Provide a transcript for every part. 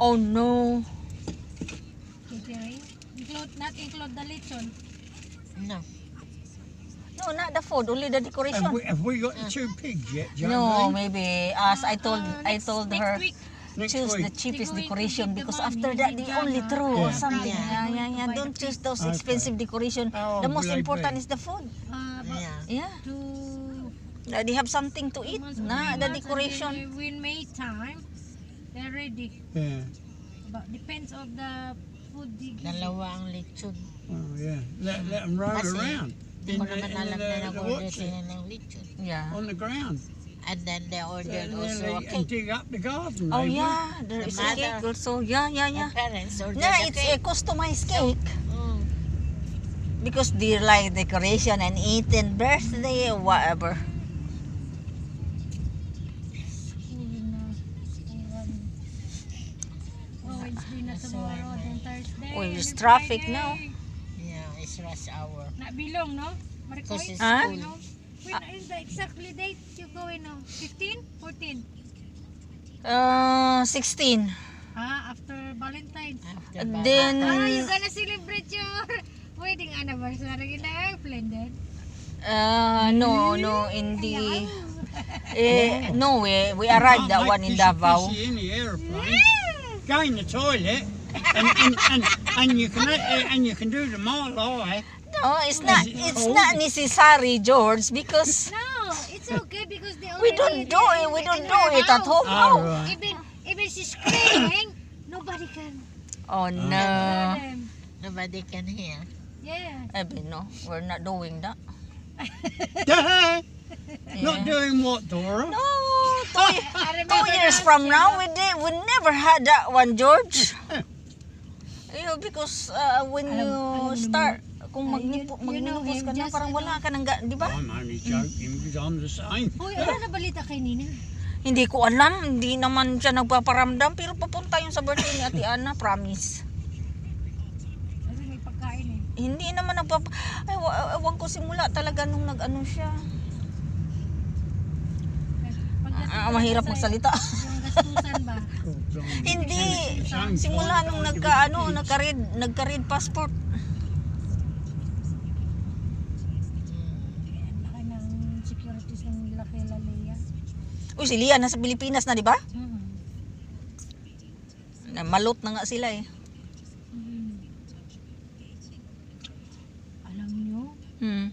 Oh no. Catering. Not include the lechon. No. No, not the food, only the decoration. Have we got the 2 pigs yet, Joe? No, maybe as I told Next her, week. Next choose the week. cheapest They're going to decoration give the because money, after that the they only Jana. throw or Yeah. something. Yeah. Yeah. Don't choose those Okay. expensive decoration. How The old most will they important be? is the food. But Yeah. Yeah, to that they have something to 2 eat. months, Nah, 3 the months, decoration. and then when May time, they're ready. Yeah. But depends of the food they give. Dalawa ang lechon. Oh, yeah. Let them roam Kasi, around Hindi ko naman alam na the nag-order what's sila it, ng lechon. Yeah. on the ground. And then they ordered also a And cake. dig up the garden. Oh maybe. yeah, there is a mother. cake also. Yeah. My parents ordered Yeah, a it's cake. a customized cake Mm. because they like decoration and eating birthday or whatever. Wednesday na tomorrow, then Thursday. Oh, and there's then traffic Friday. now. Yeah, it's rush hour. Nabilong, no? Marikoy? Because it's Huh? school. No? When is the exactly date you going now? 15? 14? 16. After Valentine's. After Then You gonna celebrate your wedding anniversary in the airplane then? no, in the no, we arrived that one in Davao. Pissy in the aeroplane. Go in the toilet, and you can do the mile high. No, it's not necessary, George, because No, it's okay because they we already don't do it. We don't do it at home. All No. right. Even she's screaming, nobody can Oh hear no. them. Nobody can hear. Yeah. No, we're not doing that. Duh. Yeah. Not doing what, Dora? No, I 2 years from now, we never had that one, George. Because when you start, kung magninupos ka na, parang wala ka nang, di ba? I'm only joking because I'm the same. Uy, ano na balita kay Nina? Hindi ko alam, hindi naman siya nagpaparamdam, pero papunta yun sa birthday ni Ate Ana, promise. Kasi may pagkain eh. Hindi naman ewan ko simula talaga nung nag-ano siya. Mahirap magsalita. Yung gastusan ba? Hindi, simula nung nagka-red passport. Laki ng securities ng nila kay Lalea. Uy, si Lia nasa Pilipinas na, di ba? Mm-hmm. Malot na nga sila eh. Alam nyo,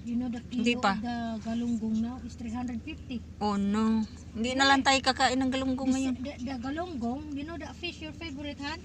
you know the Hindi kilo pa. of the galunggong now is 350. Oh no. Hindi na lang tayo kakain ng galunggong ngayon. The galunggong, you know the fish your favorite, Han?